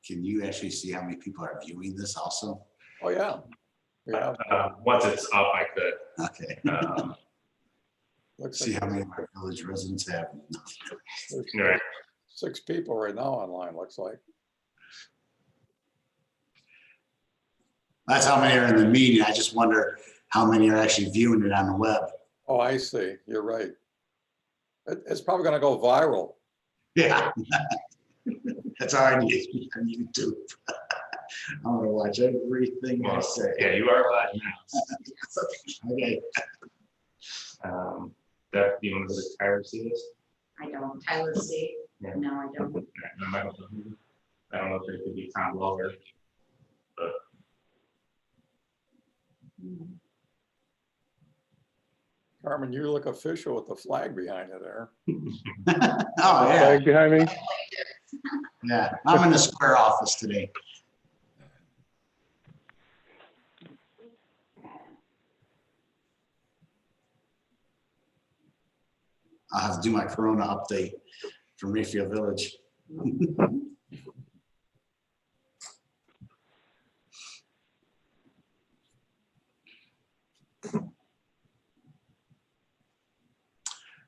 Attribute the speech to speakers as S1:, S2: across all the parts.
S1: can you actually see how many people are viewing this also?
S2: Oh, yeah. Yeah.
S3: Once it's up, I could.
S1: Okay.
S2: Looks
S1: See
S2: like
S1: how many of our village residents have.
S2: there's
S3: Right.
S2: 6 people right now online, looks like.
S1: That's how many are in the meeting. I just wonder how many are actually viewing it on the web.
S2: Oh, I see. You're right. It's probably going to go viral.
S1: Yeah. That's all I need on YouTube. I'm gonna watch everything I
S3: Well,
S1: say.
S3: yeah, you are live now.
S1: Okay.
S3: That, you want to go to Tyler see this?
S4: I don't. Tyler C.
S3: Yeah.
S4: No, I don't.
S3: I don't know if it could be Tom Lower.
S2: Carmen, you look official with the flag behind you there.
S1: Oh, yeah,
S5: Flag behind me.
S1: yeah. I'm in the square office today. I'll have to do my Corona update for Mayfield Village.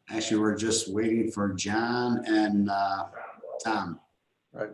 S1: Actually, we're just waiting for John and Tom.
S2: Right.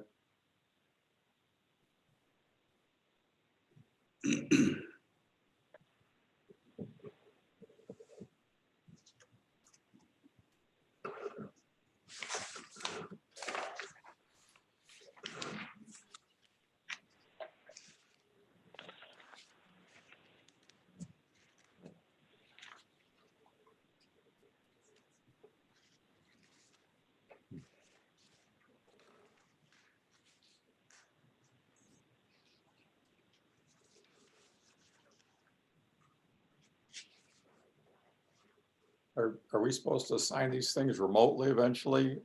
S2: Are we supposed to sign these things remotely eventually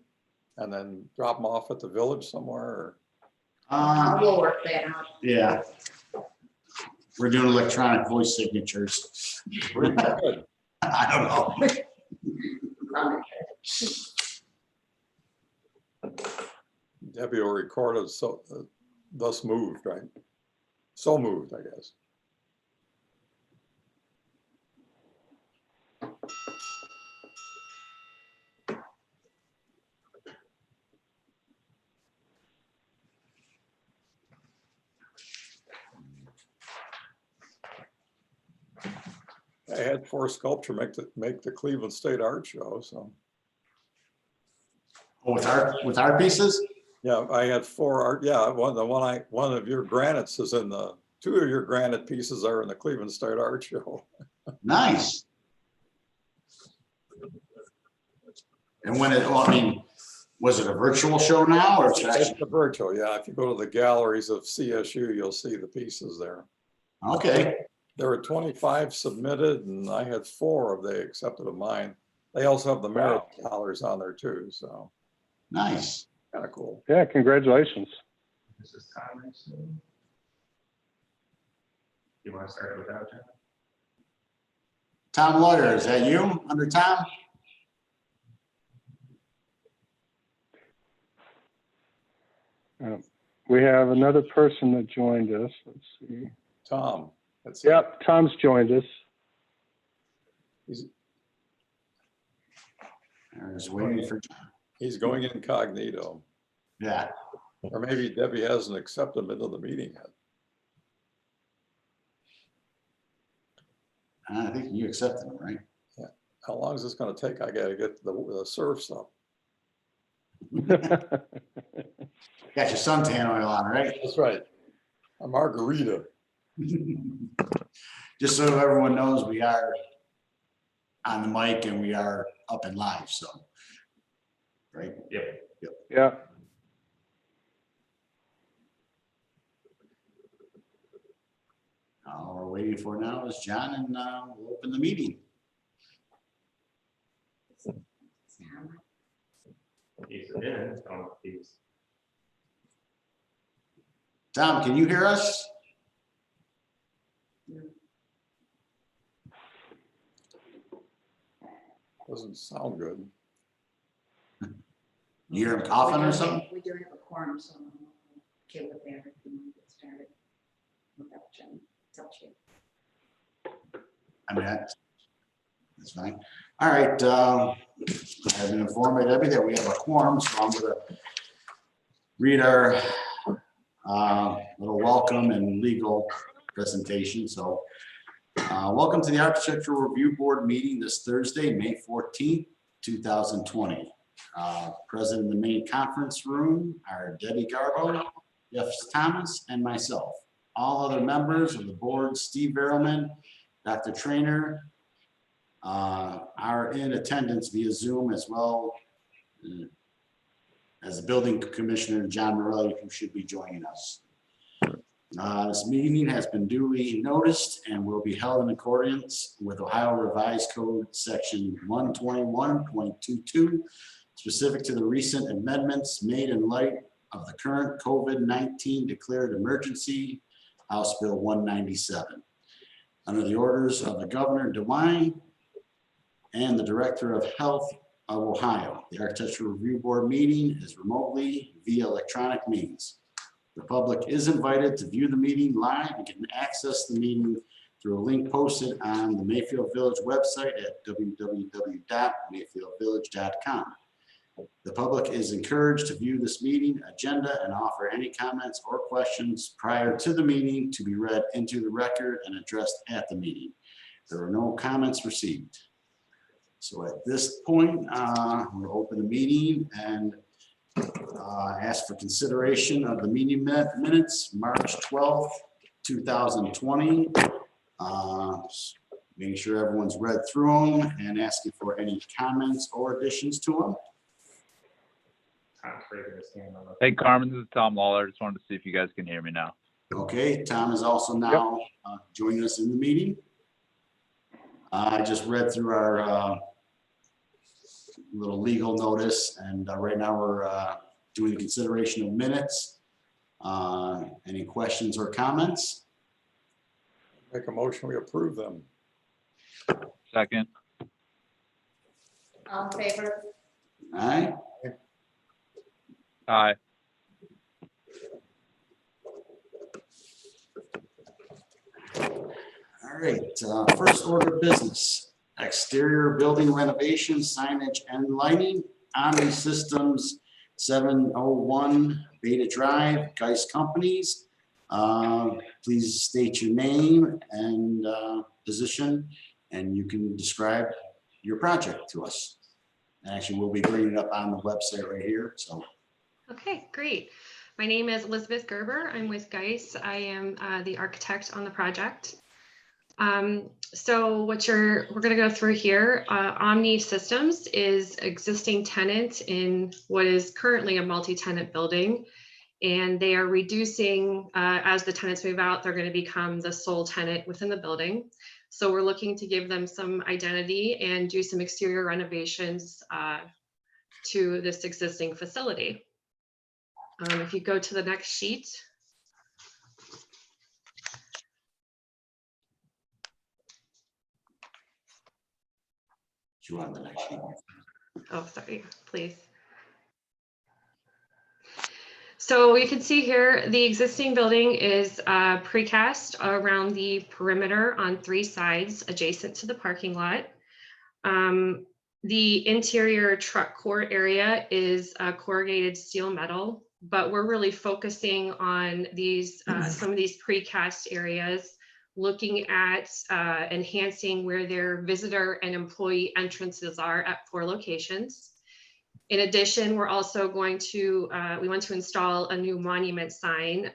S2: and then drop them off at the village somewhere? Or?
S4: We'll work that out.
S1: Yeah. We're doing electronic voice signatures.
S2: Pretty good.
S1: I don't know.
S2: Debbie will record it, so thus moved, right? So moved, I guess. I had 4 sculpture make the Cleveland State Art Show, so.
S1: Oh, with our pieces?
S2: Yeah, I had 4 art. Yeah, one of your granites is in the 2 of your granite pieces are in the Cleveland State Art Show.
S1: Nice. And when it, well, I mean, was it a virtual show now or it's
S2: It's
S1: actually?
S2: the virtual, yeah. If you go to the galleries of CSU, you'll see the pieces there.
S1: Okay,
S2: There were 25 submitted, and I had 4 of they accepted of mine. They also have the merit scholars on there too, so
S1: nice.
S2: kind of cool.
S5: Yeah, congratulations.
S3: This is Tom, I assume. You want to start with that, John?
S1: Tom Lawyer, is that you under Tom?
S5: We have another person that joined us. Let's see.
S2: Tom, that's it.
S5: Yep, Tom's joined us.
S1: I was waiting for,
S2: He's going incognito.
S1: yeah.
S2: Or maybe Debbie hasn't accepted him into the meeting yet.
S1: I think you accepted them, right?
S2: How long is this going to take? I got to get the surf stuff.
S1: Got your suntan oil on, right?
S2: That's right. A margarita.
S1: Just so everyone knows, we are on the mic and we are up and live, so. Right?
S3: Yep.
S5: Yeah,
S1: All we're waiting for now is John and we'll open the meeting.
S3: He's in. He's
S1: Tom, can you hear us?
S2: Doesn't sound good.
S1: You hear him coughing or something?
S4: We do have a quorum, so. okay with that if you want to get started without Jen. It's up to you.
S1: I mean, that's fine. All right, I've been informed by Debbie that we have a quorum, so I'm gonna read our little welcome and legal presentation. So, welcome to the Architectural Review Board meeting this Thursday, May 14th, 2020. Present in the main conference room are Debbie Garbo, Jeff Thomas, and myself. All other members of the board, Steve Verriman, Dr. Trainer, are in attendance via Zoom, as well as the building commissioner, John Morelli, who should be joining us. This meeting has been duly noticed and will be held in accordance with Ohio Revised Code Section 121.22, specific to the recent amendments made in light of the current COVID-19 declared emergency, House Bill 197. Under the orders of the Governor DeWine and the Director of Health of Ohio, the Architectural Review Board meeting is remotely via electronic means. The public is invited to view the meeting live and can access the meeting through a link posted on the Mayfield Village website at www.mayfieldvillage.com. The public is encouraged to view this meeting agenda and offer any comments or questions prior to the meeting to be read into the record and addressed at the meeting. There are no comments received. So at this point, we'll open the meeting and ask for consideration of the meeting minutes, March 12th, 2020. Making sure everyone's read through them and asking for any comments or additions to them.
S3: Tom's raising his hand on the-
S6: Hey, Carmen, this is Tom Lawler. Just wanted to see if you guys can hear me now.
S1: Okay, Tom is also now joining us in the meeting. I just read through our little legal notice, and right now we're doing the consideration of minutes. Any questions or comments?
S2: Make a motion, we approve them.
S6: Second.
S4: All in favor?
S1: All right,
S6: Aye.
S1: all right. First order of business, exterior building renovation, signage and lighting, Omni Systems 701 Beta Drive, Geist Companies. Please state your name and position, and you can describe your project to us. Actually, we'll be bringing it up on the website right here. So,
S7: Okay, great. My name is Elizabeth Gerber. I'm with Geist. I am the architect on the project. So we're going to go through here. Omni Systems is existing tenant in what is currently a multi-tenant building, and they are reducing as the tenants move out. They're going to become the sole tenant within the building. So we're looking to give them some identity and do some exterior renovations to this existing facility. If you go to the next sheet.
S1: you want the next sheet?
S7: Oh, sorry, please. So you can see here, the existing building is precast around the perimeter on 3 sides adjacent to the parking lot. The interior truck court area is corrugated steel metal, but we're really focusing on these some of these precast areas, looking at enhancing where their visitor and employee entrances are at 4 locations. In addition, we're also going to, we want to install a new monument sign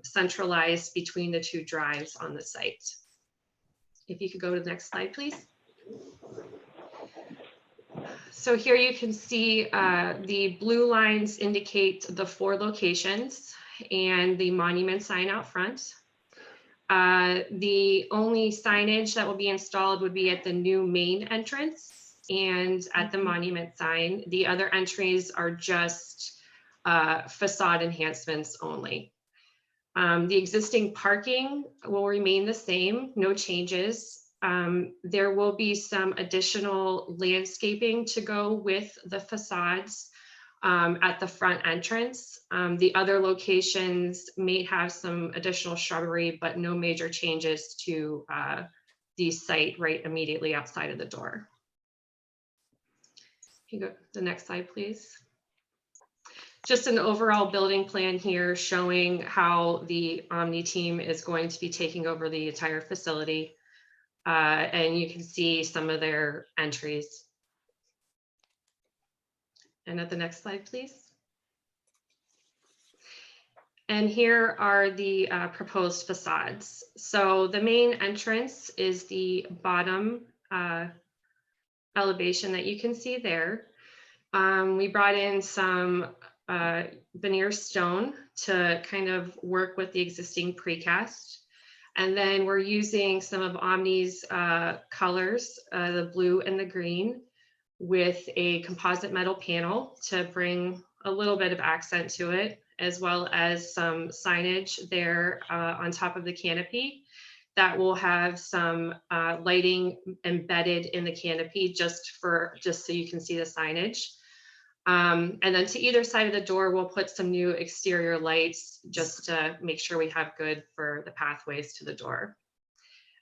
S7: centralized between the 2 drives on the site. If you could go to the next slide, please. So here you can see the blue lines indicate the 4 locations and the monument sign out front. The only signage that will be installed would be at the new main entrance and at the monument sign. The other entries are just facade enhancements only. The existing parking will remain the same, no changes. There will be some additional landscaping to go with the facades at the front entrance. The other locations may have some additional shrubbery, but no major changes to the site right immediately outside of the door. Can you go to the next slide, please? Just an overall building plan here showing how the Omni team is going to be taking over the entire facility. And you can see some of their entries. And at the next slide, please. And here are the proposed facades. So the main entrance is the bottom elevation that you can see there. We brought in some veneer stone to kind of work with the existing precast. And then we're using some of Omni's colors, the blue and the green, with a composite metal panel to bring a little bit of accent to it, as well as some signage there on top of the canopy that will have some lighting embedded in the canopy just so you can see the signage. And then to either side of the door, we'll put some new exterior lights just to make sure we have good for the pathways to the door.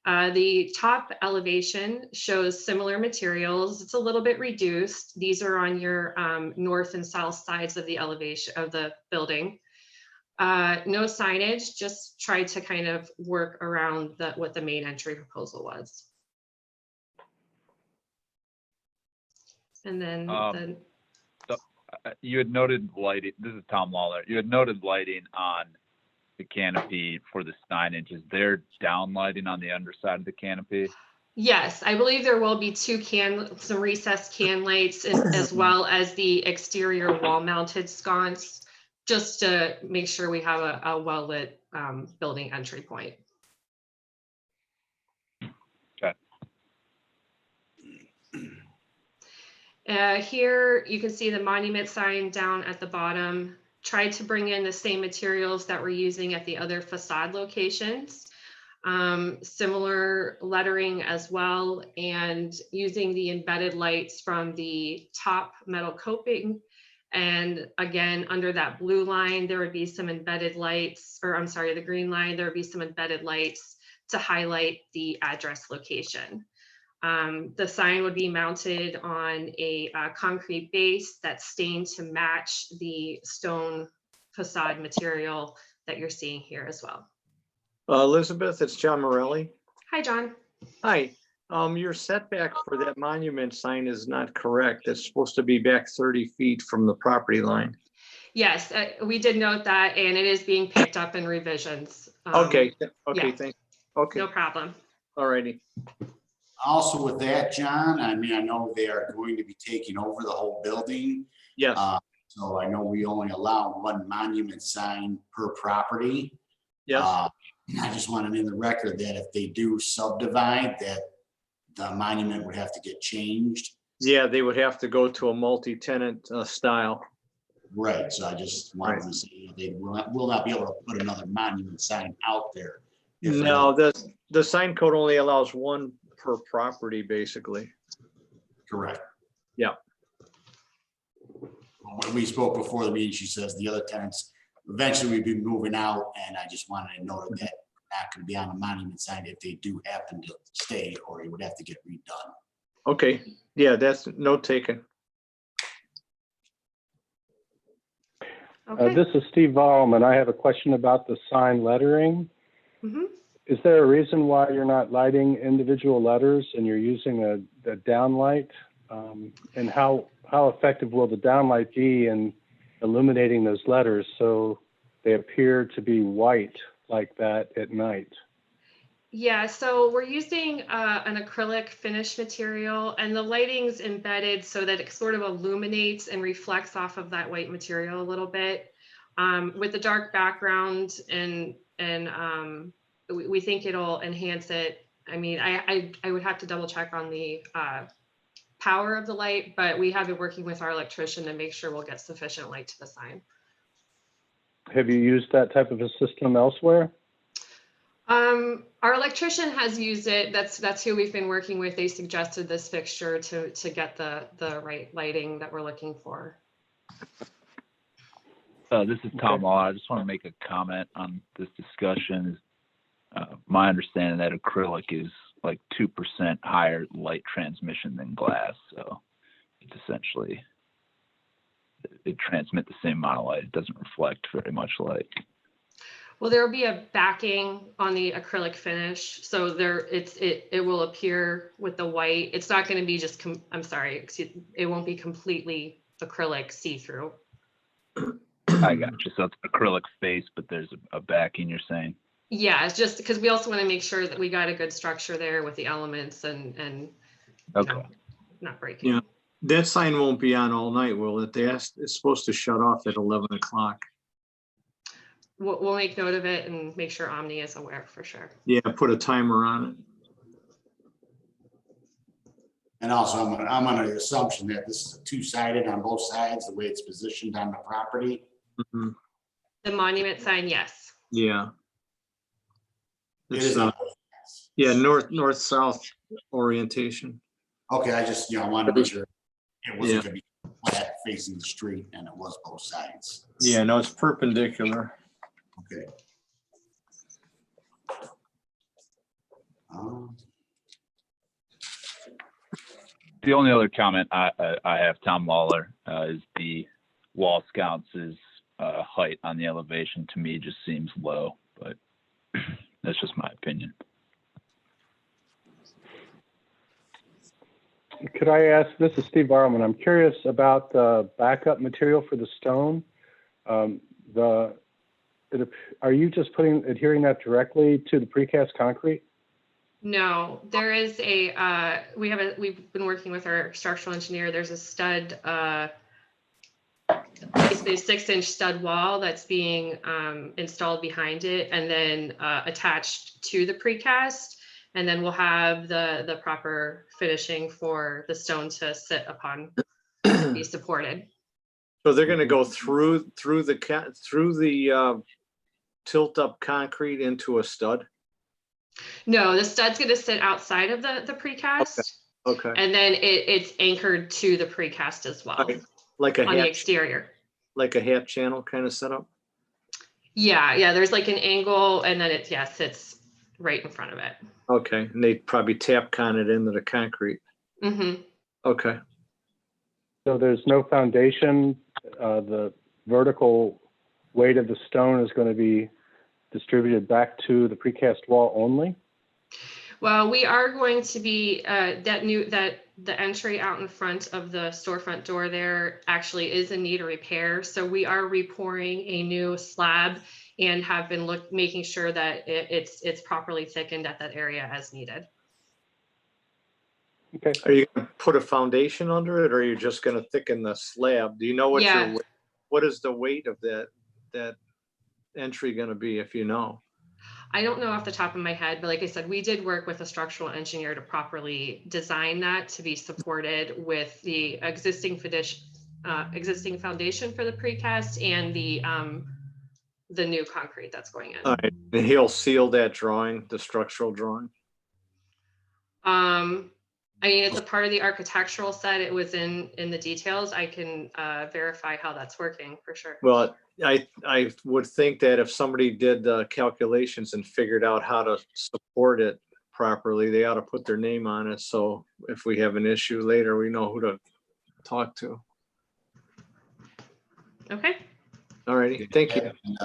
S7: The top elevation shows similar materials. It's a little bit reduced. These are on your north and south sides of the elevation of the building. No signage, just try to kind of work around what the main entry proposal was. And then
S6: you had noted lighting. This is Tom Lawler. You had noted lighting on the canopy for the signage. Is there down lighting on the underside of the canopy?
S7: Yes, I believe there will be some recessed can lights as well as the exterior wall mounted sconce, just to make sure we have a well lit building entry point. Here you can see the monument sign down at the bottom. Tried to bring in the same materials that we're using at the other facade locations. Similar lettering as well, and using the embedded lights from the top metal coping. And again, under that blue line, there would be some embedded lights, or I'm sorry, the green line, there would be some embedded lights to highlight the address location. The sign would be mounted on a concrete base that's stained to match the stone facade material that you're seeing here as well.
S8: Elizabeth, it's John Morelli.
S7: Hi, John.
S8: Hi. Your setback for that monument sign is not correct. It's supposed to be back 30 feet from the property line.
S7: Yes, we did note that, and it is being picked up in revisions.
S8: Okay,
S7: yeah.
S8: thanks. Okay,
S7: No problem.
S8: all righty.
S1: Also with that, John, I mean, I know they are going to be taking over the whole building.
S8: Yes,
S1: So I know we only allow one monument sign per property.
S8: yes,
S1: I just want it in the record that if they do subdivide, that the monument would have to get changed.
S8: yeah, they would have to go to a multi-tenant style.
S1: Right, so I just wanted to say they will not be able to put another monument sign out there.
S8: No, the sign code only allows one per property, basically.
S1: Correct.
S8: Yeah.
S1: When we spoke before the meeting, she says the other tenants, eventually we'd be moving out, and I just wanted to note that not going to be on a monument sign if they do happen to stay, or it would have to get redone.
S8: Okay, yeah, that's note taken.
S7: Okay.
S5: This is Steve Ballman. I have a question about the sign lettering.
S7: Mhm.
S5: Is there a reason why you're not lighting individual letters and you're using a downlight? And how effective will the downlight be in illuminating those letters so they appear to be white like that at night?
S7: Yeah, so we're using an acrylic finish material, and the lighting's embedded so that it sort of illuminates and reflects off of that white material a little bit. With the dark background, and we think it'll enhance it. I mean, I would have to double check on the power of the light, but we have been working with our electrician to make sure we'll get sufficient light to the sign.
S5: Have you used that type of a system elsewhere?
S7: Our electrician has used it. That's who we've been working with. They suggested this fixture to get the right lighting that we're looking for.
S6: This is Tom Law. I just want to make a comment on this discussion. My understanding that acrylic is like 2% higher light transmission than glass. So it's essentially, it transmits the same amount of light. It doesn't reflect very much light.
S7: Well, there will be a backing on the acrylic finish, so it will appear with the white. It's not going to be just, I'm sorry, it won't be completely acrylic see-through.
S6: I got you. So it's acrylic face, but there's a backing, you're saying?
S7: Yeah, it's just because we also want to make sure that we got a good structure there with the elements and you
S6: Okay.
S7: know, not breaking.
S8: Yeah. That sign won't be on all night, will it? It's supposed to shut off at 11 o'clock.
S7: We'll make note of it and make sure Omni is aware for sure.
S8: Yeah, put a timer on it.
S1: And also, I'm under the assumption that this is two-sided on both sides, the way it's positioned on the property.
S8: Mhm.
S7: The monument sign, yes.
S8: Yeah.
S1: It
S8: It's,
S1: is on.
S8: yeah, north-south orientation.
S1: Okay, I just, I wanted to make sure it
S8: Yeah.
S1: wasn't gonna be flat facing the street, and it was both sides.
S8: Yeah, no, it's perpendicular.
S1: Okay.
S6: The only other comment I have, Tom Lawler, is the wall sconce's height on the elevation to me just seems low, but that's just my opinion.
S5: Could I ask, this is Steve Barman, I'm curious about the backup material for the stone. Are you just adhering that directly to the precast concrete?
S7: No, there is we've been working with our structural engineer. There's a stud, basically a 6-inch stud wall that's being installed behind it and then attached to the precast. And then we'll have the proper finishing for the stone to sit upon, be supported.
S8: So they're going to go through the tilt up concrete into a stud.
S7: No, the stud's going to sit outside of the precast.
S8: Okay.
S7: And then it's anchored to the precast as well,
S8: Okay. Like a
S7: on the
S8: half,
S7: exterior.
S8: like a half channel kind of setup.
S7: Yeah, there's like an angle and then it sits right in front of it.
S8: Okay, and they probably tap con it into the concrete.
S7: Mm-hmm.
S8: Okay.
S5: So there's no foundation, the vertical weight of the stone is going to be distributed back to the precast wall only?
S7: Well, we are going to be the entry out in front of the storefront door there actually is in need of repair. So we are repouring a new slab and have been making sure that it's properly thickened at that area as needed.
S5: Okay.
S8: Are you going to put a foundation under it, or are you just going to thicken the slab? Do you know what is the weight of that entry going to be, if you know?
S7: I don't know off the top of my head, but like I said, we did work with a structural engineer to properly design that to be supported with the existing foundation for the precast and the new concrete that's going in.
S8: All right, and he'll seal that drawing, the structural drawing.
S7: I mean, it's a part of the architectural set. It was in the details. I can verify how that's working for sure.
S8: Well, I would think that if somebody did the calculations and figured out how to support it properly, they ought to put their name on it. So if we have an issue later, we know who to talk to.
S7: Okay.
S8: All righty, thank you.
S1: And,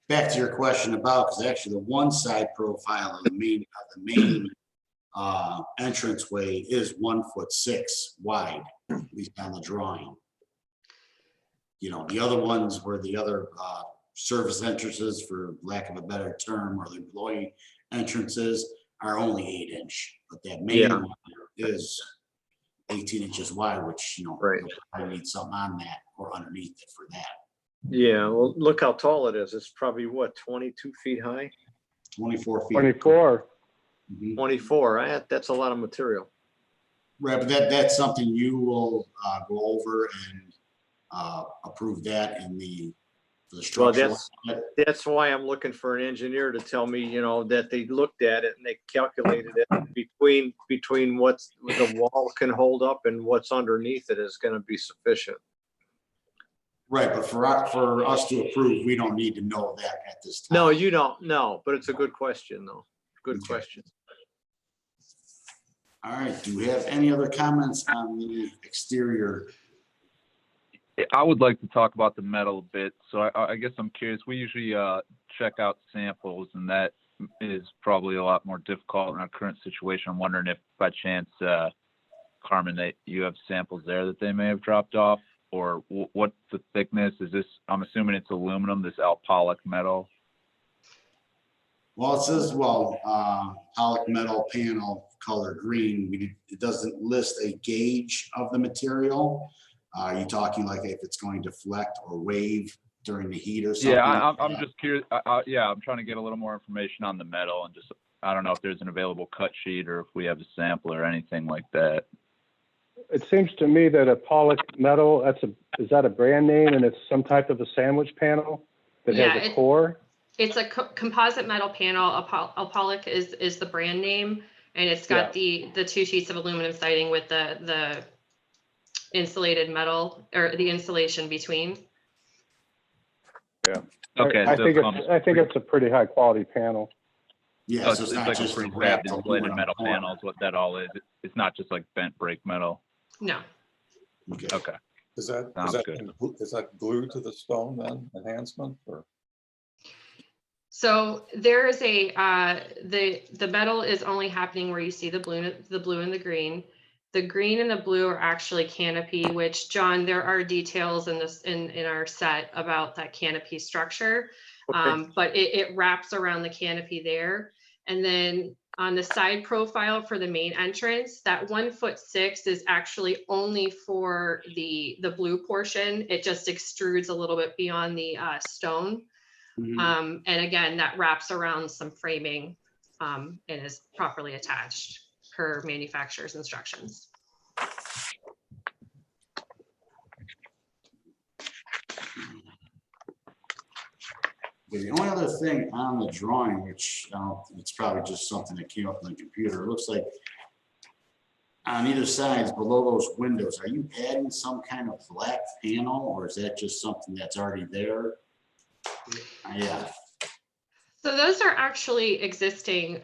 S1: back to your question about, because actually the one side profile of the main entranceway is 1'6" wide, at least on the drawing. You know, the other ones were the other service entrances, for lack of a better term, or the employee entrances are only 8-inch, but that main one is 18 inches wide, which,
S8: Right.
S1: I need something on that or underneath it for that.
S8: Yeah, well, look how tall it is. It's probably what, 22 feet high?
S1: 24 feet.
S5: 24.
S1: Mhm.
S8: 24, that's a lot of material.
S1: Right, but that's something you will go over and approve that in the
S8: Well,
S1: structural.
S8: that's why I'm looking for an engineer to tell me, that they looked at it and they calculated it between what the wall can hold up and what's underneath it is going to be sufficient.
S1: Right, but for us to approve, we don't need to know that at this time.
S8: No, you don't, no, but it's a good question though. Good
S1: Okay.
S8: question.
S1: All right, do we have any other comments on the exterior?
S6: I would like to talk about the metal a bit. So I guess I'm curious. We usually check out samples, and that is probably a lot more difficult in our current situation. I'm wondering if by chance, Carmen, that you have samples there that they may have dropped off, or what's the thickness? Is this, I'm assuming it's aluminum, this Alpolic metal?
S1: Well, it says, Pollock metal panel color green. It doesn't list a gauge of the material. Are you talking like if it's going to deflect or wave during the heat or something?
S6: Yeah, I'm just curious. Yeah, I'm trying to get a little more information on the metal, and just, I don't know if there's an available cut sheet or if we have a sample or anything like that.
S5: It seems to me that a Pollock metal, is that a brand name, and it's some type of a sandwich panel that
S7: Yeah,
S5: has a core?
S7: It's a composite metal panel. Alpolic is the brand name, and it's got the 2 sheets of aluminum siding with the insulated metal, or the insulation between.
S6: Okay,
S5: I
S6: so
S5: think
S6: it comes
S5: it's, I think it's a pretty high quality panel.
S1: Yeah,
S6: Oh,
S1: so
S6: it's
S1: it's not
S6: like a
S1: just the
S6: pre-wrapped
S1: wrapped
S6: insulated
S1: aluminum
S6: metal
S1: core.
S6: panel is what that all is. It's not just like bent brake metal.
S7: No.
S1: Okay.
S6: Okay.
S2: Is that,
S6: Sounds good.
S2: is that glued to the stone then, enhancement, or?
S7: So there is a the metal is only happening where you see the blue and the green. The green and the blue are actually canopy, which, John, there are details in this in our set about that canopy structure.
S8: Okay.
S7: But it wraps around the canopy there. And then on the side profile for the main entrance, that 1'6" is actually only for the blue portion. It just extrudes a little bit beyond the stone.
S1: Mhm.
S7: And again, that wraps around some framing and is properly attached per manufacturer's instructions.
S1: Okay, the only other thing on the drawing, which it's probably just something that came up on the computer, it looks like on either sides below those windows, are you adding some kind of black panel, or is that just something that's already there? Yeah.
S7: So those are actually existing.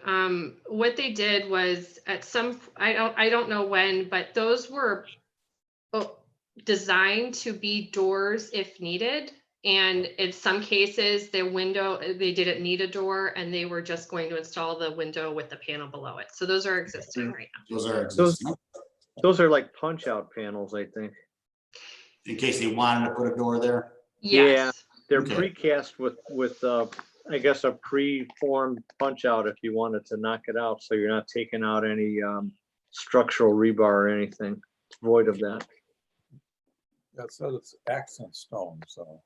S7: What they did was at some, I don't know when, but those were designed to be doors if needed. And in some cases, the window, they didn't need a door, and they were just going to install the window with the panel below it. So those are existing right now.
S1: Those are existing,
S8: Those are like punch out panels, I think.
S1: in case they wanted to put a door there.
S7: Yes.
S8: They're
S1: Okay.
S8: precast with I guess a pre-formed punch out if you wanted to knock it out, so you're not taking out any structural rebar or anything. It's void of that.
S2: That says it's accent stone, so.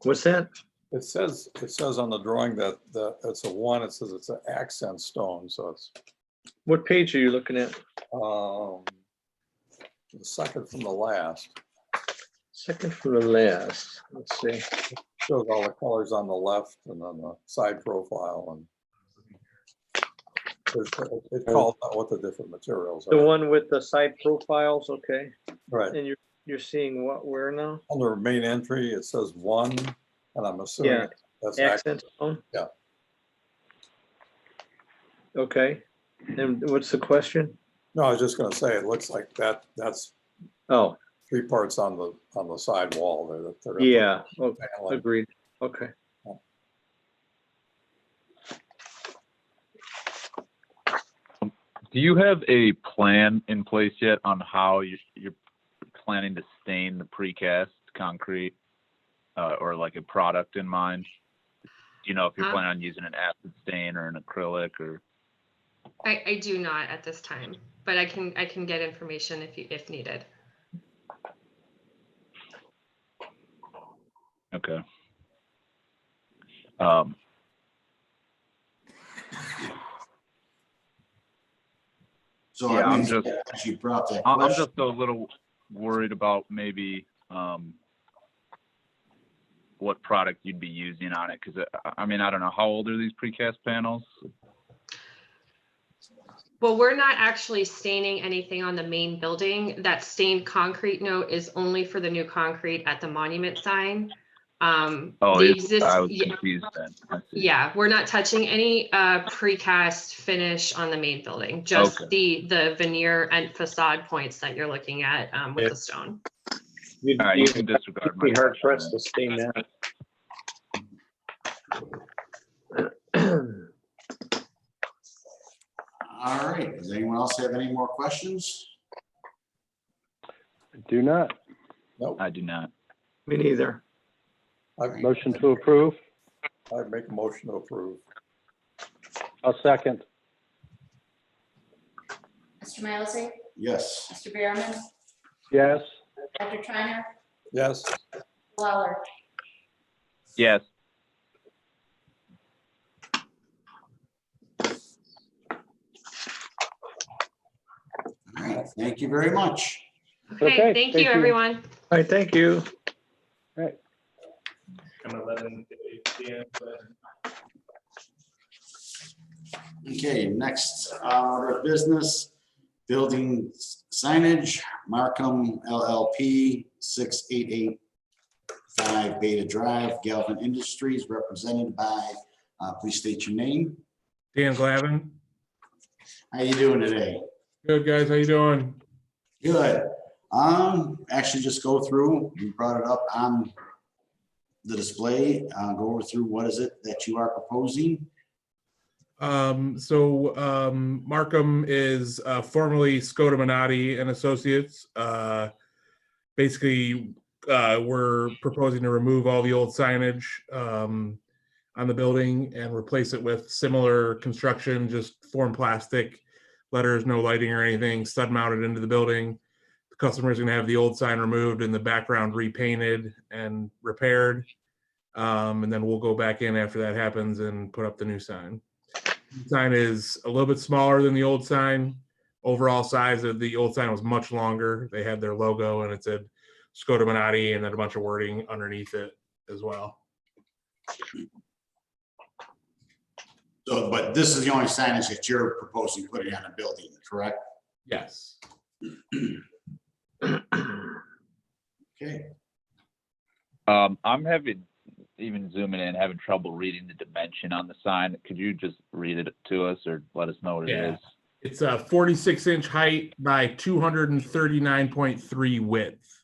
S8: What's that?
S2: It says on the drawing that it's a 1, it says it's an accent stone, so it's
S8: What page are you looking at?
S2: the second from the last.
S8: Second from the last. Let's see.
S2: Shows all the colors on the left and on the side profile, and it calls out what the different materials
S8: The
S2: are.
S8: one with the side profiles, okay.
S2: Right,
S8: And you're seeing what, where now?
S2: under main entry, it says 1, and I'm assuming
S8: Yeah.
S2: that's
S8: Accent stone?
S2: Yeah.
S8: Okay, and what's the question?
S2: No, I was just gonna say, it looks like that's
S8: Oh,
S2: 3 parts on the side wall there that they're. gonna put
S8: yeah, oh,
S2: paneling.
S8: agreed, okay.
S6: Do you have a plan in place yet on how you're planning to stain the precast concrete, or like a product in mind? Do you know if you're planning on using an acid stain or an acrylic, or?
S7: I do not at this time, but I can get information if needed.
S6: Okay.
S1: So
S6: Yeah,
S1: I
S6: I'm
S1: mean,
S6: just-
S1: she brought that
S6: I'm
S1: question.
S6: just a little worried about maybe what product you'd be using on it, because I mean, I don't know, how old are these precast panels?
S7: Well, we're not actually staining anything on the main building. That stained concrete note is only for the new concrete at the monument sign.
S6: Oh,
S7: The
S6: I was
S7: yeah,
S6: confused then. I see.
S7: yeah, we're not touching any precast finish on the main building, just
S6: Okay.
S7: the veneer and facade points that you're looking at with the stone.
S8: You'd
S6: All right, you
S8: you'd
S6: can disregard my
S8: be hard
S6: question
S8: pressed to stain that.
S1: All right, does anyone else have any more questions?
S5: Do not.
S2: Nope,
S6: then. I do not.
S8: Me neither.
S5: Motion to approve.
S2: I make a motion to approve.
S5: I'll second.
S4: Mr. Milesy,
S1: Yes.
S4: Mr. Behrman,
S5: Yes.
S4: Dr. Triiner,
S2: Yes,
S4: Lawler.
S6: Yes.
S1: All right, thank you very much.
S7: Okay, thank you, everyone.
S8: All right, thank you.
S5: Right.
S3: Kind of let them.
S1: Okay, next order of business, building signage, Markham LLP, 6885 Beta Drive, Galvin Industries, represented by, please state your name.
S9: Dan Glavin.
S1: How you doing today?
S9: Good, guys. How you doing?
S1: Good. Actually just go through, you brought it up on the display, go over through what is it that you are proposing?
S9: Markham is formerly Skoda Minotti and Associates. Basically, we're proposing to remove all the old signage on the building and replace it with similar construction, just form plastic letters, no lighting or anything, stud mounted into the building. The customer is going to have the old sign removed and the background repainted and repaired. And then we'll go back in after that happens and put up the new sign. The sign is a little bit smaller than the old sign. Overall size of the old sign was much longer. They had their logo and it said Skoda Minotti and then a bunch of wording underneath it as well.
S1: So, but this is the only signage that you're proposing putting on a building, correct?
S9: Yes.
S1: Okay.
S6: I'm having, even zooming in, having trouble reading the dimension on the sign. Could you just read it to us or let us know what it
S9: Yeah.
S6: is?
S9: It's a 46-inch height by 239.3 width.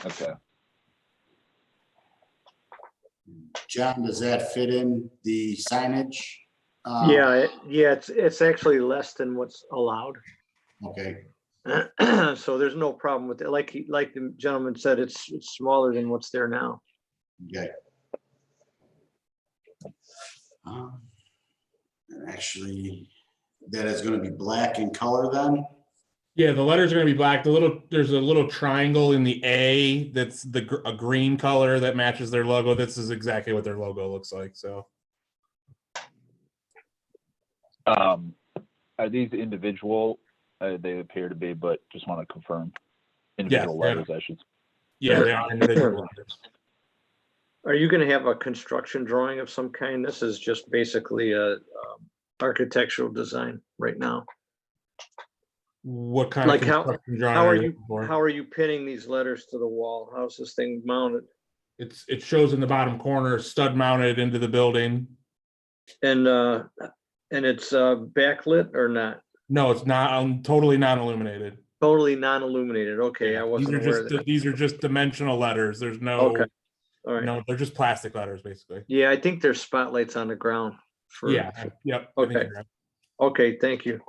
S6: Okay.
S1: John, does that fit in the signage?
S8: Yeah, it's actually less than what's allowed.
S1: Okay,
S8: So there's no problem with it. Like the gentleman said, it's smaller than what's there now.
S1: okay. And actually, that is gonna be black in color then?
S9: Yeah, the letters are going to be black. There's a little triangle in the A that's a green color that matches their logo. This is exactly what their logo looks like. So
S6: Are these individual? They appear to be, but just want to confirm. Individual
S9: yeah.
S6: letters, I should.
S9: yeah, they are individual letters.
S8: Are you gonna have a construction drawing of some kind? This is just basically a architectural design right now.
S9: What kind
S8: Like
S9: of
S8: how-
S9: construction drawing
S8: How are
S9: you
S8: you,
S9: looking for?
S8: how are you pinning these letters to the wall? How's this thing mounted?
S9: It shows in the bottom corner, stud mounted into the building.
S8: And it's backlit or not?
S9: No, it's not totally non-illuminated.
S8: Totally non-illuminated. Okay, I wasn't aware of that.
S9: These are just dimensional letters. There's no,
S8: Okay. All right.
S9: no, they're just plastic letters basically.
S8: Yeah, I think there's spotlights on the ground. for-
S9: Yeah. Yep. I think
S8: Okay.
S9: you're right.
S8: Okay, thank you.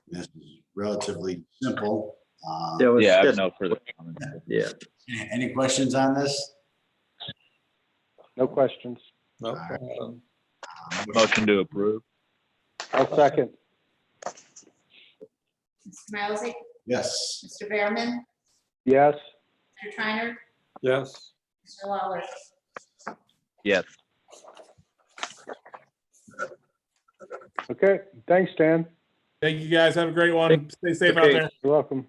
S1: This is relatively simple.
S8: That was
S6: Yeah, I have
S8: just-
S6: no further comments.
S8: Yeah,
S1: Any questions on this?
S5: No questions.
S2: no,
S6: Motion to approve.
S5: I'll second.
S4: Mr. Milesy,
S1: Yes.
S4: Mr. Behrman,
S5: Yes.
S4: Mr. Triiner,
S2: yes.
S4: Mr. Lawler.
S6: Yes.
S5: Okay. Thanks, Dan.
S9: Thank you guys. Have a great one. Stay safe out
S8: Okay.
S9: there.
S5: You're welcome.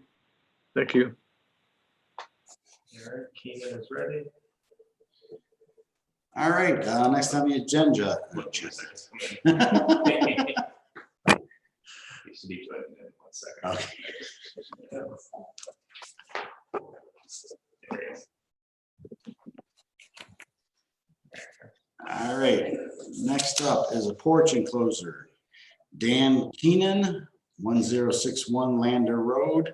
S8: thank you.
S3: All right, Keenan is ready.
S1: All right, next on the agenda.
S3: You should be putting in 1 second.
S1: Okay. All right, next up is a porch enclosure. Dan Keenan, 1061 Lander Road.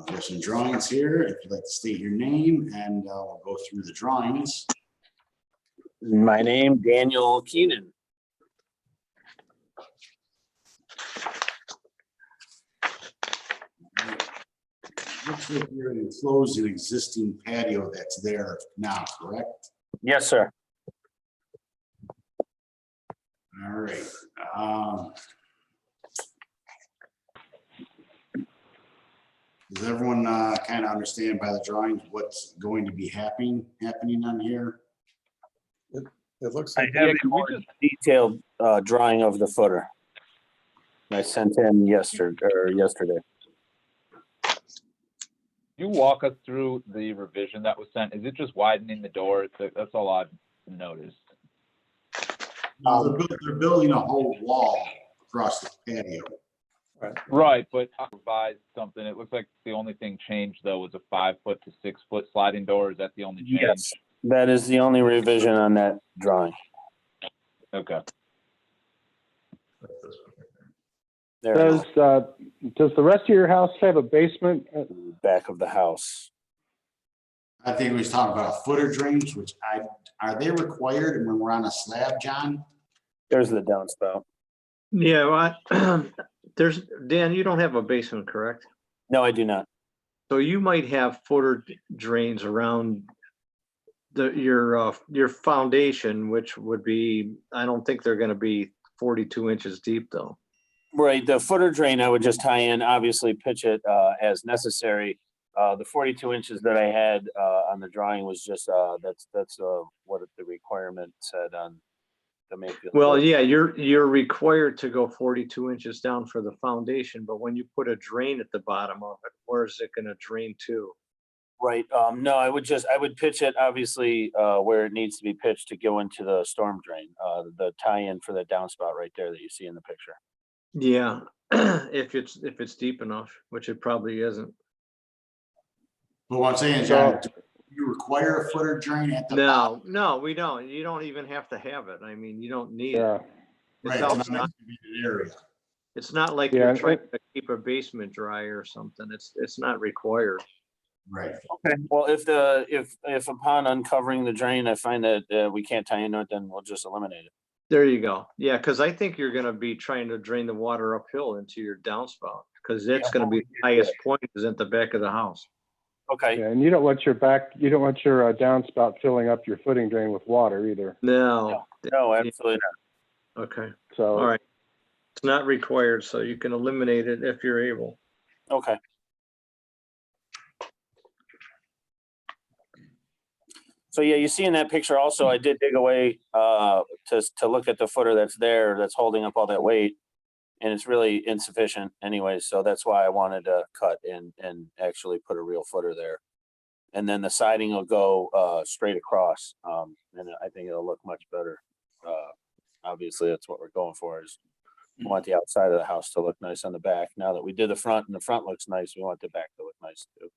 S1: There's some drawings here. If you'd like to state your name, and we'll go through the drawings.
S10: My name, Daniel Keenan.
S1: Looks like you're enclosing an existing patio that's there now, correct?
S10: Yes, sir.
S1: All right. Does everyone kind of understand by the drawings what's going to be happening on here?
S2: It looks
S10: I
S2: like,
S10: have
S6: Yeah,
S10: a
S6: can we
S10: more
S6: just-
S10: detailed drawing of the footer. I sent in yesterday.
S6: you walk us through the revision that was sent? Is it just widening the door? That's all I've noticed.
S1: No, they're building a whole wall across the patio.
S6: Right, but I revised something. It looks like the only thing changed though was a 5 foot to 6 foot sliding door. Is that the only change?
S10: Yes, that is the only revision on that drawing.
S6: Okay.
S10: There, it is,
S5: Does the rest of your house have a basement?
S10: back of the house.
S1: I think we was talking about footer drains, which are they required when we're on a slab, John?
S10: There's the downspout.
S8: Yeah, well, there's, Dan, you don't have a basement, correct?
S10: No, I do not.
S8: So you might have footer drains around your foundation, which would be, I don't think they're gonna be 42 inches deep though.
S10: Right, the footer drain, I would just tie in, obviously pitch it as necessary. The 42 inches that I had on the drawing was just, that's what the requirement said on the Mayfield.
S8: Well, yeah, you're required to go 42 inches down for the foundation, but when you put a drain at the bottom of it, where is it gonna drain to?
S10: Right, no, I would pitch it obviously where it needs to be pitched to go into the storm drain, the tie-in for the downspout right there that you see in the picture.
S8: Yeah, if it's deep enough, which it probably isn't.
S1: But what I'm saying is, John, do you require a footer drain at the bottom?
S8: No, we don't. You don't even have to have it. I mean, you don't need it.
S5: Yeah,
S1: Right,
S8: It's
S1: it's not
S8: outside.
S1: meant to be an area.
S8: It's not like
S5: Yeah,
S8: you're
S5: and
S8: trying to keep a basement dry or something. It's not required.
S1: Right.
S10: Okay, well, if upon uncovering the drain, I find that we can't tie into it, then we'll just eliminate it.
S8: There you go. Yeah, because I think you're gonna be trying to drain the water uphill into your downspout, because it's gonna be the highest point is at the back of the house.
S10: Okay,
S5: yeah, and you don't want your downspout filling up your footing drain with water either.
S8: No.
S10: no, absolutely not.
S8: Okay,
S5: So.
S8: all right. It's not required, so you can eliminate it if you're able.
S10: Okay. So yeah, you see in that picture also, I did dig away to look at the footer that's there, that's holding up all that weight. And it's really insufficient anyway, so that's why I wanted to cut and actually put a real footer there. And then the siding will go straight across, and I think it'll look much better. Obviously, that's what we're going for, is we want the outside of the house to look nice on the back. Now that we did the front and the front looks nice, we want the back to look nice too.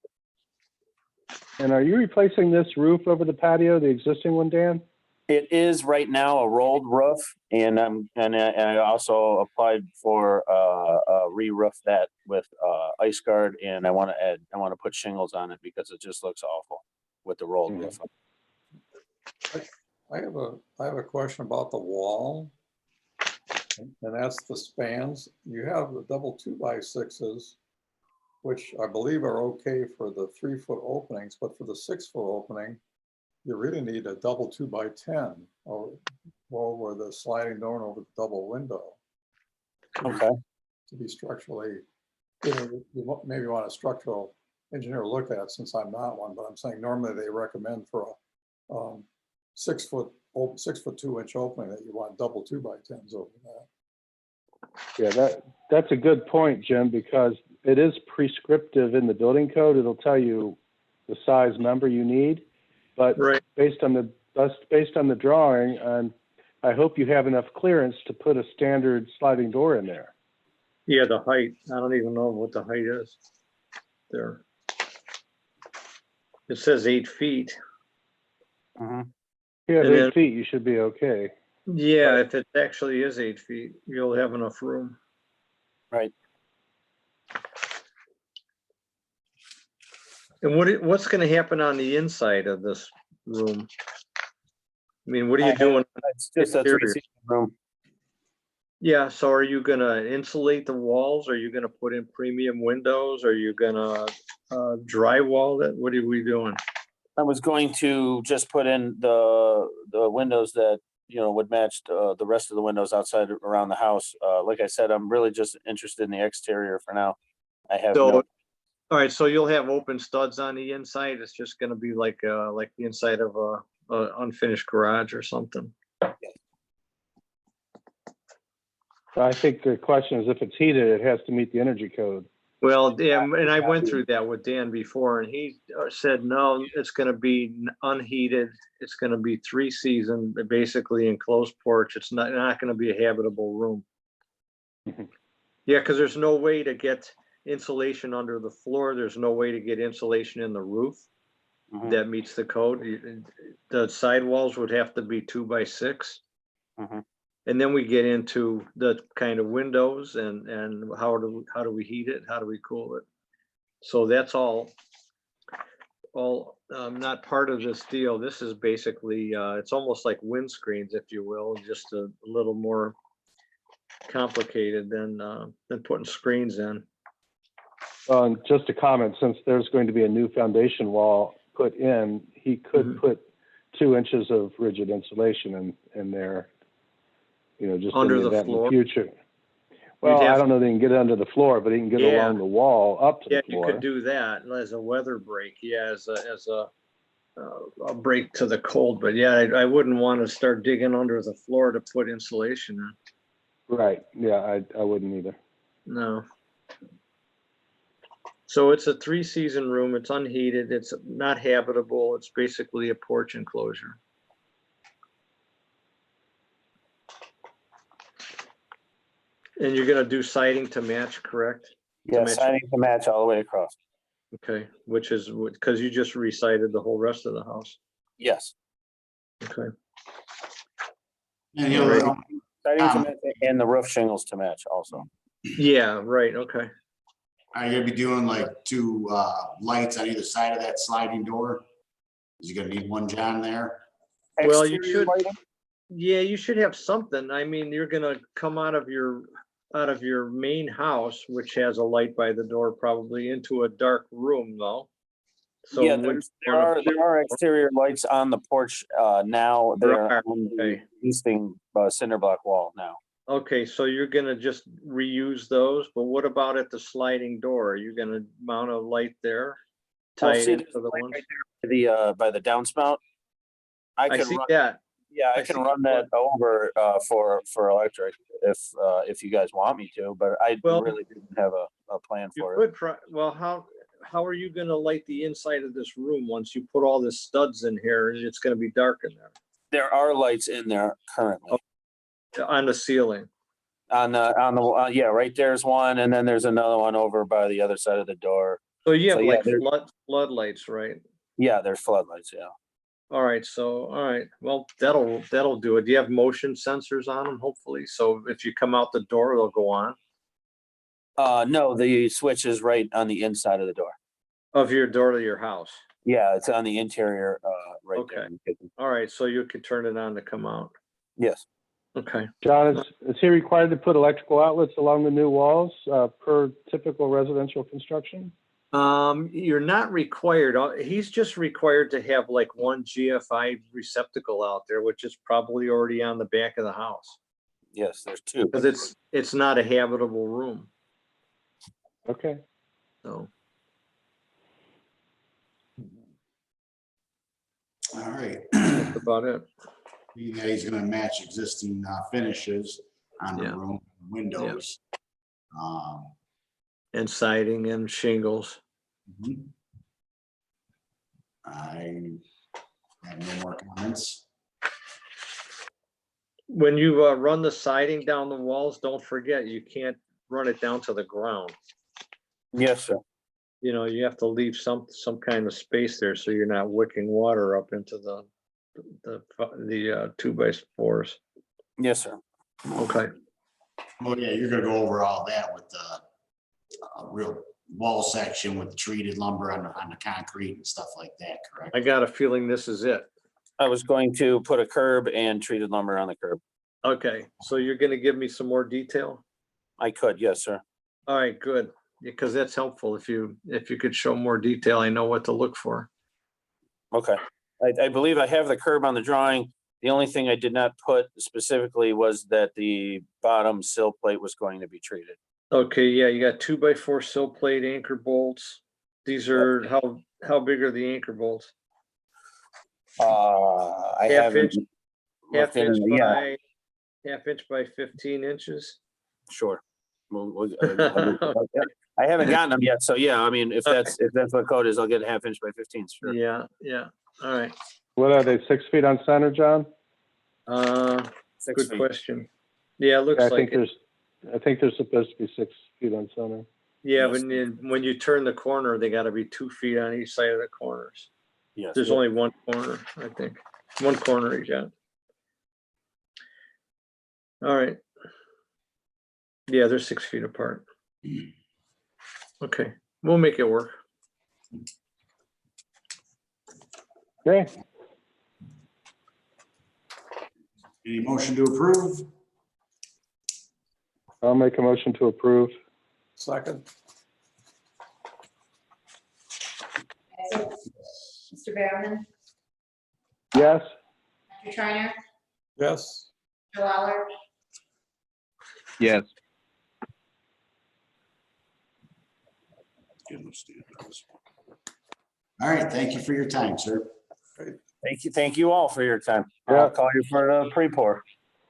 S5: And are you replacing this roof over the patio, the existing one, Dan?
S10: It is right now a rolled roof, and I also applied for a re-roof that with ice guard, and I want to put shingles on it because it just looks awful with the rolled roof.
S2: I have a question about the wall. And that's the spans. You have the double 2x6s, which I believe are okay for the 3-foot openings, but for the 6-foot opening, you really need a double 2x10 over the sliding door and over the double window.
S10: Okay.
S2: To be structurally, you maybe want a structural engineer to look at it, since I'm not one, but I'm saying normally they recommend for a 6-foot 2-inch opening that you want double 2x10s over that.
S5: Yeah, that's a good point, Jim, because it is prescriptive in the building code. It'll tell you the size member you need, but
S8: Right.
S5: based on the That's based on the drawing, and I hope you have enough clearance to put a standard sliding door in there.
S8: Yeah, the height, I don't even know what the height is there. It says 8 feet.
S10: Mhm.
S5: If you have
S8: And
S5: 8
S8: then-
S5: feet, you should be okay.
S8: Yeah, if it actually is 8 feet, you'll have enough room.
S10: Right.
S8: And what's gonna happen on the inside of this room? I mean, what are you doing?
S10: It's just a
S8: Exterior.
S10: 3-season room.
S8: Yeah, so are you gonna insulate the walls? Are you gonna put in premium windows? Are you gonna drywall it? What are we doing?
S10: I was going to just put in the windows that, you know, would match the rest of the windows outside around the house. Like I said, I'm really just interested in the exterior for now. I have
S8: So,
S10: no,
S8: all right, so you'll have open studs on the inside. It's just gonna be like the inside of a unfinished garage or something.
S5: I think the question is if it's heated, it has to meet the energy code.
S8: Well, Dan, and I went through that with Dan before, and he said, no, it's gonna be unheated. It's gonna be 3-season, basically enclosed porch. It's not gonna be a habitable room.
S5: Mhm.
S8: Yeah, because there's no way to get insulation under the floor. There's no way to get insulation in the roof
S10: Mhm.
S8: that meets the code. The sidewalls would have to be 2x6.
S10: Mhm.
S8: And then we get into the kind of windows and how do we heat it? How do we cool it? So that's all not part of this deal. This is basically, it's almost like windscreens, if you will, just a little more complicated than putting screens in.
S5: And just a comment, since there's going to be a new foundation wall put in, he could
S8: Mhm.
S5: put 2 inches of rigid insulation in there, you know, just in
S8: Under
S5: the
S8: the
S5: event in the
S8: floor?
S5: future. Well, I
S8: have-
S5: don't know that he can get it under the floor, but he can get
S8: Yeah.
S5: along the wall up to
S8: Yeah,
S5: the
S8: you
S5: floor.
S8: could do that as a weather break. Yeah, as a break to the cold. But yeah, I wouldn't want to start digging under the floor to put insulation in.
S5: Right, yeah, I wouldn't either.
S8: No. So it's a 3-season room. It's unheated. It's not habitable. It's basically a porch enclosure. And you're gonna do siding to match, correct?
S10: Yeah,
S8: match-
S10: siding to match all the way across.
S8: Okay, which is because you just recited the whole rest of the house.
S10: Yes.
S8: Okay.
S1: And
S8: Alright.
S10: Siding to match and the roof shingles to match also.
S8: Yeah, right, okay.
S1: Are you gonna be doing like 2 lights on either side of that sliding door? Is you gonna need one, John, there?
S8: Well, you
S10: Exterior
S8: should-
S10: lighting?
S8: Yeah, you should have something. I mean, you're gonna come out of your main house, which has a light by the door, probably into a dark room though. So
S10: Yeah,
S8: wouldn't
S10: there
S8: wanna-
S10: are exterior lights on the porch now.
S8: There
S10: They're
S8: are,
S10: on the
S8: okay.
S10: easting cinder block wall now.
S8: Okay, so you're gonna just reuse those, but what about at the sliding door? Are you gonna mount a light there?
S10: Well,
S8: Tie it
S10: see,
S8: into
S10: there's
S8: the
S10: a light
S8: ones?
S10: right by the downspout. I
S8: I
S10: can
S8: see
S10: run,
S8: that.
S10: yeah, I
S8: I
S10: can
S8: see
S10: run that over for electric if you guys want me to, but I
S8: Well,
S10: really didn't have a plan
S8: You
S10: for it.
S8: could try, well, how are you gonna light the inside of this room once you put all the studs in here and it's gonna be dark in there?
S10: There are lights in there currently.
S8: On the ceiling?
S10: On the yeah, right there's one, and then there's another one over by the other side of the door.
S8: So you
S10: So,
S8: have
S10: yeah,
S8: like
S10: there-
S8: floodlights, right?
S10: Yeah, there's floodlights, yeah.
S8: All right, well, that'll do it. Do you have motion sensors on them, hopefully? So if you come out the door, they'll go on
S10: No, the switch is right on the inside of the door.
S8: of your door to your house.
S10: Yeah, it's on the interior, right there.
S8: Okay.
S10: in the kitchen.
S8: All right, so you could turn it on to come out.
S10: Yes.
S8: Okay.
S5: John, is he required to put electrical outlets along the new walls per typical residential construction?
S8: You're not required, he's just required to have like one GFI receptacle out there, which is probably already on the back of the house.
S10: Yes, there's 2.
S8: Because it's not a habitable room,
S5: Okay.
S8: so.
S1: All right.
S8: That's about it.
S1: Yeah, he's gonna match existing finishes on the
S8: Yeah.
S1: room, windows.
S8: And siding and shingles.
S1: Mhm. Have no more comments?
S8: When you run the siding down the walls, don't forget, you can't run it down to the ground.
S10: Yes, sir.
S8: You know, you have to leave some kind of space there so you're not wicking water up into the 2x4s.
S10: Yes, sir.
S8: Okay.
S1: Well, yeah, you're gonna go over all that with the real wall section with the treated lumber on the concrete and stuff like that, correct?
S8: I got a feeling this is it.
S10: I was going to put a curb and treated lumber on the curb.
S8: Okay, so you're gonna give me some more detail?
S10: I could, yes, sir.
S8: All right, good, because that's helpful. If you could show more detail, I know what to look for.
S10: Okay. I believe I have the curb on the drawing. The only thing I did not put specifically was that the bottom sill plate was going to be treated.
S8: Okay, yeah, you got 2x4 sill plate anchor bolts. These are, how big are the anchor bolts?
S10: I
S8: Half
S10: haven't.
S8: inch-
S10: looked in, yeah,
S8: Half inch by 15 inches.
S10: sure. I haven't gotten them yet, so yeah, I mean, if that's what code is, I'll get a half inch by 15, sure.
S8: Yeah, yeah, all right.
S5: What are they, 6 feet on center, John?
S10: 6
S8: Good
S10: feet.
S8: question. Yeah, it looks
S5: I
S8: like
S5: think
S8: it.
S5: I think they're supposed to be 6 feet on center.
S8: Yeah,
S10: Yes.
S8: when you turn the corner, they gotta be 2 feet on each side of the corners.
S10: Yes.
S8: There's only one corner, I think. One corner each end. All right. Yeah, they're 6 feet apart. Okay, we'll make it work.
S5: Okay,
S1: Any motion to approve?
S5: I'll make a motion to approve.
S2: Second,
S4: Mr. Behrman,
S5: Yes?
S4: Dr. Triiner,
S2: yes.
S4: Joe Aller,
S6: Yes.
S1: All right, thank you for your time, sir.
S10: Thank you all for your time.
S5: Yeah.
S10: I'll call you for the pre-pour.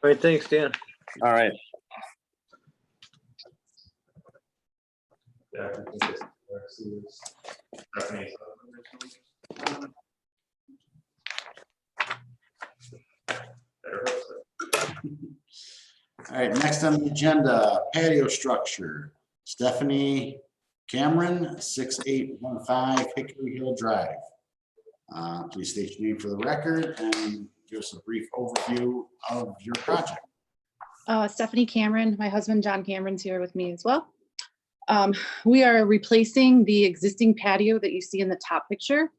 S8: All right, thanks, Dan.
S10: All right.
S3: Yeah, I think it's- Stephanie.
S1: All right, next on the agenda, patio structure. Stephanie Cameron, 6815 Hickory Hill Drive. Please state your name for the record and give us a brief overview of your project.
S11: Stephanie Cameron, my husband John Cameron's here with me as well. We are replacing the existing patio that you see in the top picture,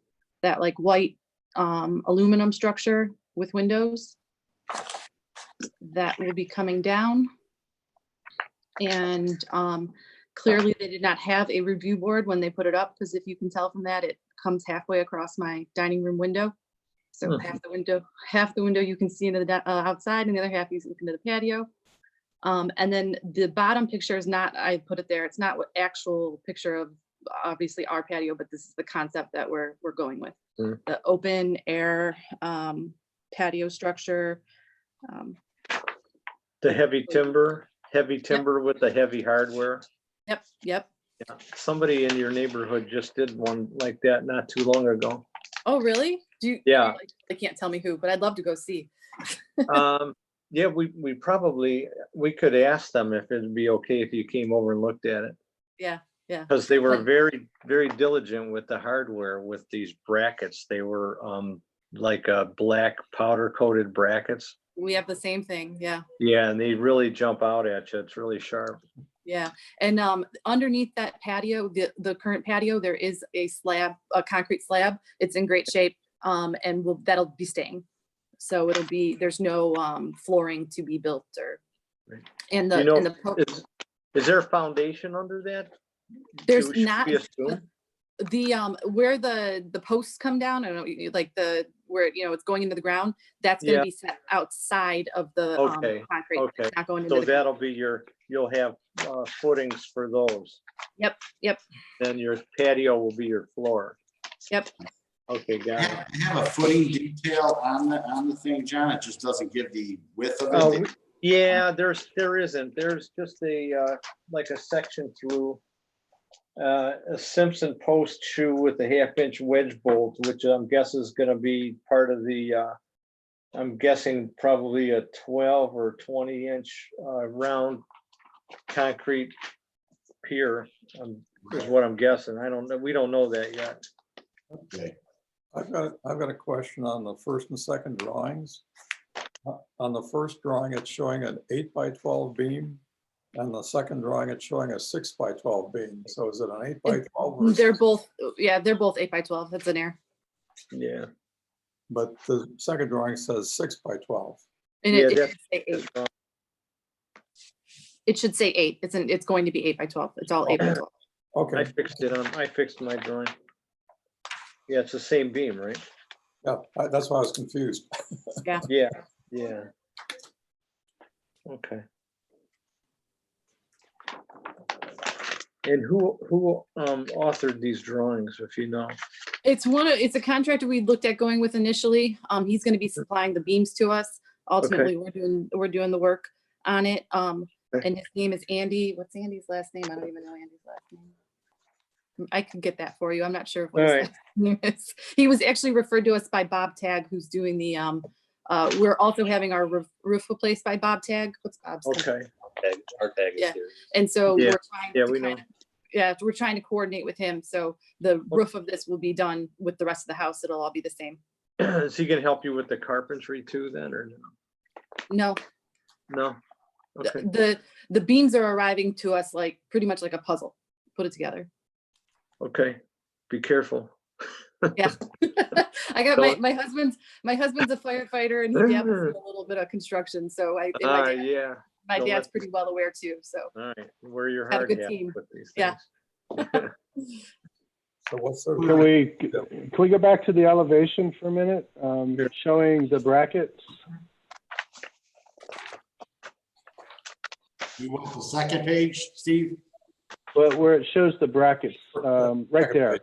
S11: that like white aluminum structure with windows. That will be coming down. And clearly they did not have a review board when they put it up, because if you can tell from that, it comes halfway across my dining room window. So half the window you can see into the outside, and the other half you look into the patio. And then the bottom picture is not, I put it there, it's not what actual picture of obviously our patio, but this is the concept that we're going with. The open air patio structure.
S8: The heavy timber with the heavy hardware.
S11: Yep.
S8: Yeah, somebody in your neighborhood just did one like that not too long ago.
S11: Oh, really?
S8: Yeah.
S11: They can't tell me who, but I'd love to go see.
S8: Yeah, we could ask them if it'd be okay if you came over and looked at it.
S11: Yeah.
S8: Because they were very, very diligent with the hardware with these brackets. They were like black powder coated brackets.
S11: We have the same thing. Yeah.
S8: Yeah, and they really jump out at you. It's really sharp.
S11: Yeah. And underneath that patio, the current patio, there is a slab, a concrete slab. It's in great shape. And that'll be staying. So there's no flooring to be built or.
S8: Right.
S11: And
S8: is there a foundation under that?
S11: There's
S8: Should we
S11: not
S8: assume?
S11: where the posts come down. I don't know, like where it's going into the ground. That's going to be set outside of the concrete.
S8: Okay.
S11: It's not going into
S8: So
S11: the
S8: that'll be you'll have footings for those.
S11: Yep.
S8: Then your patio will be your floor.
S11: Yep.
S8: Okay, got it.
S1: I have a footing detail on the thing, John. It just doesn't give the width of
S8: Oh,
S1: it.
S8: yeah, there isn't. There's just like a section through. a Simpson post shoe with a 1/2 inch wedge bolt, which I'm guessing is gonna be part of the, I'm guessing probably a 12 or 20 inch round concrete pier, is what I'm guessing. I don't know. We don't know that yet.
S1: Okay.
S2: I've got a question on the first and second drawings. On the first drawing, it's showing an 8x12 beam. And the second drawing, it's showing a 6x12 beam. So is it an 8x12? or
S11: They're both, yeah, they're both 8x12. That's an error.
S8: Yeah.
S2: But the second drawing says 6x12.
S11: And
S8: Yeah,
S11: it
S8: that's-
S11: should say 8. It should say 8. It's going to be 8x12. It's all 8x12.
S2: Okay.
S8: I fixed my drawing. Yeah, it's the same beam, right?
S2: Yeah, that's why I was confused.
S8: Yeah, yeah. Okay. And who authored these drawings, if you know?
S11: It's a contractor we looked at going with initially. He's going to be supplying the beams to us. Ultimately, we're doing the work on it. And his name is Andy. What's Andy's last name? I don't even know Andy's last name. I could get that for you. I'm not sure what his
S8: All right.
S11: last name is. He was actually referred to us by Bob Tagg, who's doing the we're also having our roof replaced by Bob Tagg. What's Bob's name?
S8: Okay.
S3: Our tag is
S11: Yeah.
S3: here.
S11: And so
S8: Yeah.
S11: we're trying
S8: Yeah,
S11: to
S8: we know.
S11: kind of, yeah, we're trying to coordinate with him. So the roof of this will be done with the rest of the house. It'll all be the same.
S8: Is he gonna help you with the carpentry too then, or
S11: No,
S8: no? Okay.
S11: the beams are arriving to us like pretty much like a puzzle. Put it together.
S8: Okay. Be careful.
S11: Yeah. I got
S8: Don't-
S11: my husband's a firefighter and he dabbles in a little bit of construction. So
S8: Yeah.
S11: my
S8: don't
S11: dad's
S8: let-
S11: pretty well aware too. So
S8: All right. Wear your
S11: Got a
S8: hard
S11: good
S8: hat
S11: team.
S8: with these
S11: Yeah.
S8: things.
S2: So what's the?
S5: Can we go back to the elevation for a minute? Showing the brackets.
S1: You want the second page, Steve?
S5: But where it shows the brackets, right there.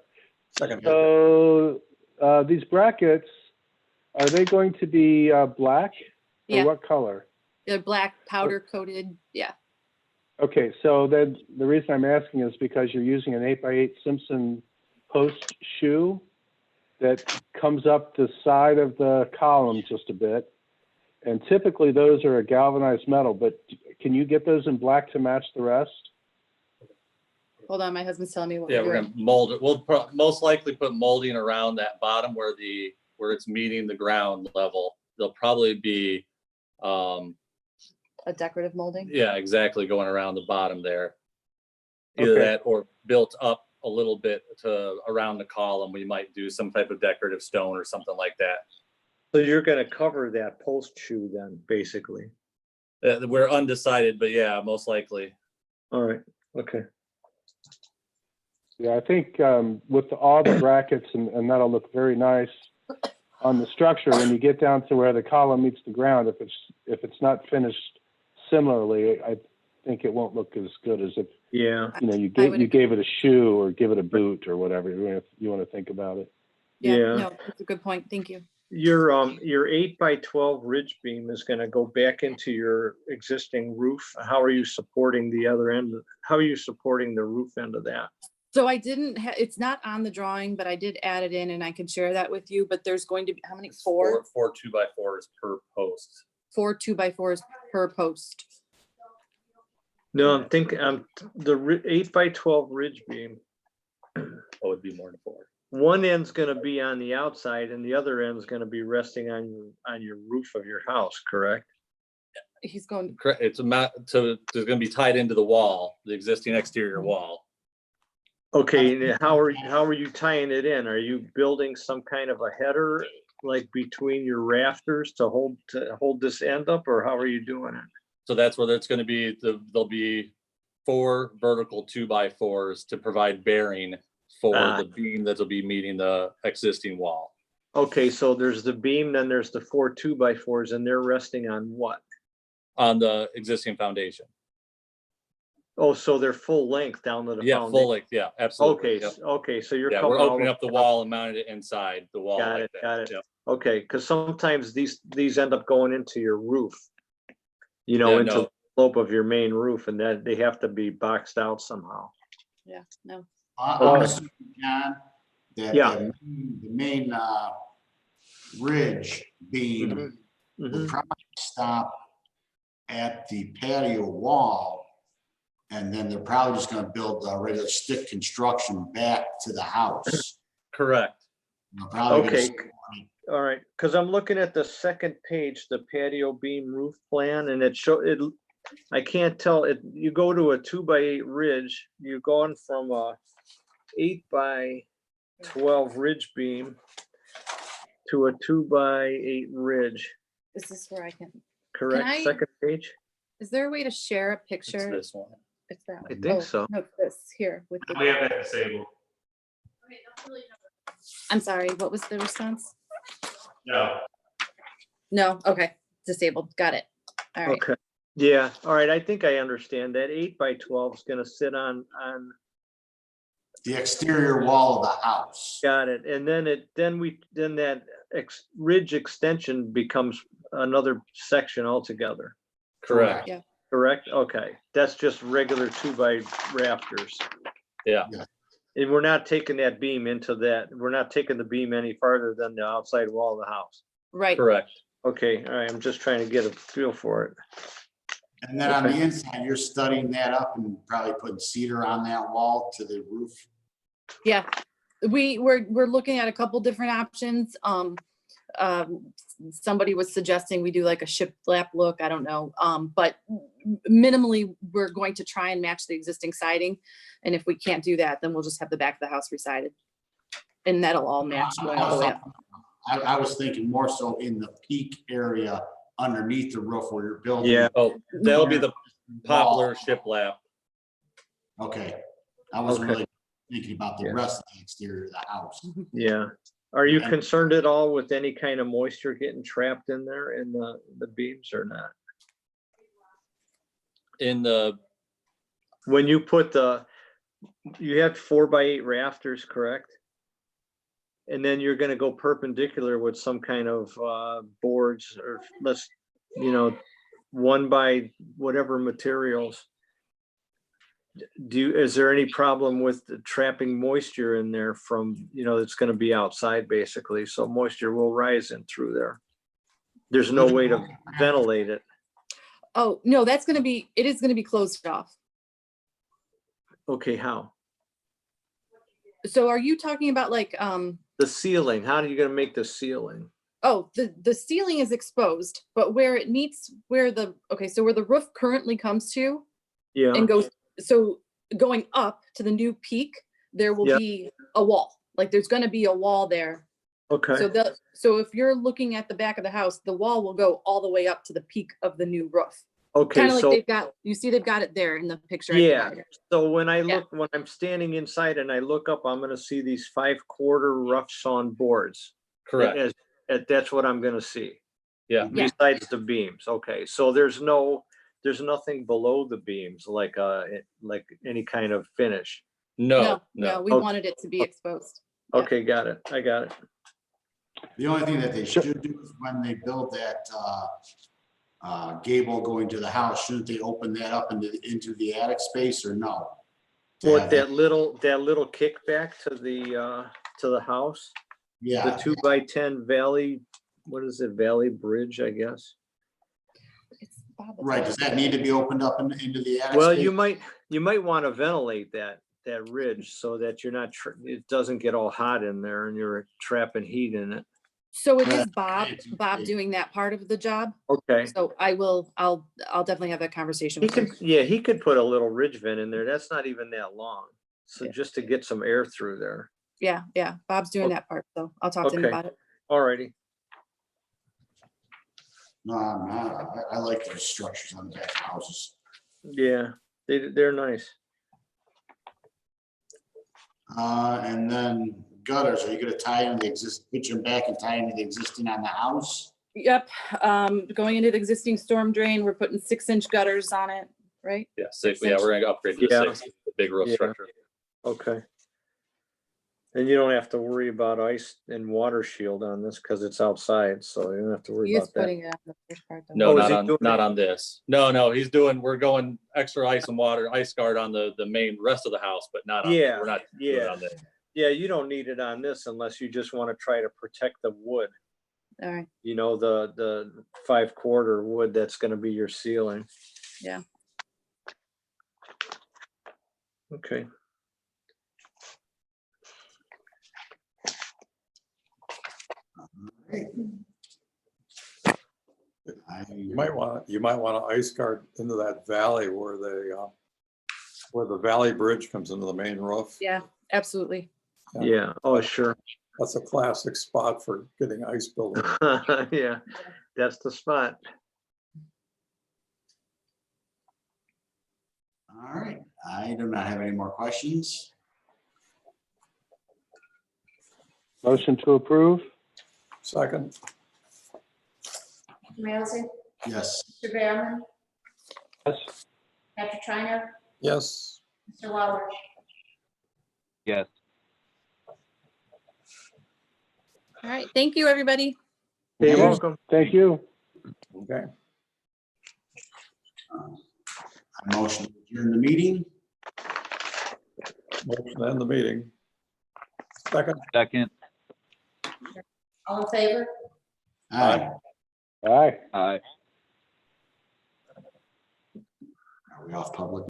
S2: Second.
S5: So these brackets, are they going to be black? Or
S11: Yeah.
S5: what color?
S11: they're black powder coated. Yeah.
S5: Okay, so then the reason I'm asking is because you're using an 8x8 Simpson post shoe that comes up the side of the column just a bit. And typically those are a galvanized metal, but can you get those in black to match the rest?
S11: Hold on, my husband's telling me what
S3: Yeah,
S11: we're
S3: we're
S11: doing.
S3: gonna mold it. We'll most likely put molding around that bottom where it's meeting the ground level. There'll probably be,
S11: A decorative molding.
S3: yeah, exactly, going around the bottom there. Either
S8: Okay.
S3: that or built up a little bit to around the column. We might do some type of decorative stone or something like that.
S8: So you're gonna cover that post shoe then, basically.
S3: We're undecided, but yeah, most likely.
S8: All right. Okay.
S5: Yeah, I think with all the brackets, and that'll look very nice on the structure, when you get down to where the column meets the ground, if it's not finished similarly, I think it won't look as good as if,
S8: Yeah.
S5: you know, you
S11: I would
S5: gave it a shoe or give it a boot or whatever you want to think about it.
S11: Yeah.
S8: Yeah.
S11: No, that's a good point. Thank you.
S8: Your 8x12 ridge beam is gonna go back into your existing roof. How are you supporting the other end? How are you supporting the roof end of that?
S11: So I didn't it's not on the drawing, but I did add it in and I can share that with you, but there's going to be, how many? Four
S3: 2x4s per post.
S11: 4 2x4s per post.
S8: No, I'm thinking, the 8x12 ridge beam,
S3: That would be more than 4.
S8: one end's gonna be on the outside and the other end's gonna be resting on your roof of your house, correct?
S11: He's going,
S3: Correct. It's it's gonna be tied into the wall, the existing exterior wall.
S8: Okay, and how are you tying it in? Are you building some kind of a header like between your rafters to hold this end up, or how are you doing it?
S3: So that's where it's gonna be, there'll be 4 vertical 2x4s to provide bearing for the beam that'll be meeting the existing wall.
S8: Okay, so there's the beam, then there's the 4 2x4s, and they're resting on what?
S3: On the existing foundation.
S8: Oh, so they're full length down to the
S3: Yeah,
S8: foundation.
S3: full length, yeah, absolutely.
S8: Okay,
S3: Yep.
S8: okay, so you're
S3: Yeah,
S8: coming
S3: we're
S8: all
S3: opening
S8: the
S3: up the
S8: way
S3: wall and mounting it inside the wall
S8: Got
S3: like
S8: it,
S3: that.
S8: got it.
S3: Yep.
S8: Okay, because sometimes these end up going into your roof. You know,
S3: Yeah,
S8: into
S3: no.
S8: the slope of your main roof, and that they have to be boxed out somehow.
S11: yeah, no.
S1: I'm assuming, John, that
S8: Yeah.
S1: the main ridge beam will
S8: Mhm.
S1: probably stop at the patio wall. And then they're probably just gonna build a regular stick construction back to the house.
S3: Correct.
S1: They're probably gonna
S8: Okay.
S1: start-
S8: All right, because I'm looking at the second page, the patio beam roof plan, and I can't tell, you go to a 2x8 ridge, you're going from a 8x12 ridge beam to a 2x8 ridge,
S11: Is this where I can,
S8: correct?
S11: I-
S8: Second page?
S11: is there a way to share a
S3: It's
S11: picture?
S3: this one.
S11: It's that
S8: I
S11: one.
S8: think
S11: Oh,
S8: so.
S11: No, it's this here with
S9: We
S11: the,
S9: have that disabled.
S11: I'm sorry, what was the response?
S9: No.
S11: No, okay, disabled, got it. All right,
S8: Okay, yeah, all right, I think I understand that. 8x12 is gonna sit on,
S1: The exterior wall of the house.
S8: got it, and then then that ridge extension becomes another section altogether.
S3: Correct.
S11: Yeah.
S8: Correct? Okay, that's just regular 2x rafters.
S3: Yeah.
S1: Yeah.
S8: And we're not taking that beam into that, we're not taking the beam any farther than the outside wall of the house.
S11: right,
S3: Correct.
S8: Okay, all right, I'm just trying to get a feel for it.
S1: And then on the inside, you're studying that up and probably putting cedar on that wall to the roof.
S11: yeah. We're looking at a couple different options. Somebody was suggesting we do like a shiplap look, I don't know. But minimally, we're going to try and match the existing siding. And if we can't do that, then we'll just have the back of the house resided. And that'll all match going all the way up.
S1: I was thinking more so in the peak area underneath the roof where you're building.
S8: Yeah.
S3: Oh, that'll be the poplar shiplap.
S1: Okay, I wasn't
S8: Okay.
S1: really thinking about the
S8: Yeah.
S1: rest of the exterior of the house.
S8: Yeah. Are you
S1: And-
S8: concerned at all with any kind of moisture getting trapped in there in the beams or not?
S3: In the,
S8: When you put you have 4x8 rafters, correct? And then you're gonna go perpendicular with some kind of boards or one by whatever materials. Is there any problem with the trapping moisture in there from, it's gonna be outside basically, so moisture will rise in through there? There's no way to ventilate it.
S11: Oh, no, it is gonna be closed off.
S8: Okay, how?
S11: So are you talking about like,
S8: The ceiling, how are you gonna make the ceiling?
S11: oh, the ceiling is exposed, but where it meets, where the roof currently comes to
S8: Yeah,
S11: and goes, so going up to the new peak, there will
S8: Yeah.
S11: be a wall. Like there's gonna be a wall there.
S8: okay,
S11: So if you're looking at the back of the house, the wall will go all the way up to the peak of the new roof.
S8: okay,
S11: Kind of like
S8: so.
S11: they've got, you see they've got it there in the picture. I
S8: Yeah,
S11: provided.
S8: so when
S11: Yeah.
S8: when I'm standing inside and I look up, I'm gonna see these 5/4 rough sawn boards.
S3: correct.
S8: That's what I'm gonna see.
S3: Yeah.
S11: Yeah.
S8: Besides the beams, okay, so there's nothing below the beams, like any kind of finish.
S3: No,
S11: No,
S3: no.
S11: we
S8: Okay.
S11: wanted it to be exposed. Yeah.
S8: Okay, got it, I got it.
S1: The only thing that they should do is when they build that gable going to the house, shouldn't they open that up into the attic space or no? To
S8: What,
S1: have
S8: that little kickback to the house? The
S1: Yeah,
S8: 2x10 valley, what is it, Valley Bridge, I guess?
S11: It's Bob, it's
S1: right.
S11: Bob.
S1: Does that need to be opened up into the attic?
S8: Well,
S1: space?
S8: you might want to ventilate that ridge so that you're not, it doesn't get all hot in there and you're trapping heat in it.
S11: So it is
S1: Yeah.
S11: Bob doing that part of the job.
S8: Okay.
S11: So I'll definitely have that conversation
S8: He
S11: with him.
S8: could, yeah, he could put a little ridge vent in there. That's not even that long. So
S11: Yeah.
S8: just to get some air through there.
S11: Yeah, Bob's doing
S8: Okay.
S11: that part, so I'll talk to him
S8: Okay.
S11: about it.
S8: Alrighty.
S1: No, I like those structures on the back of houses.
S8: Yeah, they're nice.
S1: And then gutters, are you gonna tie in put them back and tie into the existing on the house?
S11: Yep, going into the existing storm drain, we're putting 6-inch gutters on it, right?
S3: Yeah, 6, yeah, we're gonna upgrade to
S8: Yeah.
S3: the 6, the big roof
S8: Yeah.
S3: structure.
S8: Okay. And you don't have to worry about ice and water shield on this because it's outside, so you don't have to worry
S11: He is
S8: about that.
S11: putting it on the first part. though.
S3: No,
S8: Oh, is
S3: not
S8: he
S3: on,
S8: doing
S3: not
S8: it?
S3: on this. No, we're going extra ice and water, ice guard on the main rest of the house, but not on,
S8: Yeah,
S3: we're not doing it
S8: yeah.
S3: on this.
S8: Yeah, you don't need it on this unless you just want to try to protect the wood.
S11: All right,
S8: You know, the 5/4 wood that's gonna be your ceiling.
S11: yeah.
S8: Okay.
S2: You might want to ice guard into that valley where the valley bridge comes into the main roof.
S11: Yeah, absolutely.
S8: Yeah, oh, sure.
S2: That's a classic spot for getting ice building.
S8: Yeah, that's the spot.
S1: All right, I do not have any more questions.
S5: Motion to approve?
S2: Second,
S4: Mr. Mailsi,
S1: Yes,
S4: Mr. Behrman,
S5: Yes.
S4: Patrick Trinar,
S2: yes,
S4: Mr. Waller.
S6: Yes.
S11: All right, thank you, everybody.
S8: You're
S5: Okay.
S8: welcome.
S5: Thank you.
S2: okay.
S1: I motion to adjourn the meeting.
S2: Motion to end the meeting. Second,
S6: Second.
S4: All in favor?
S1: Aye.
S5: Aye.
S6: Aye.
S1: Are we off public?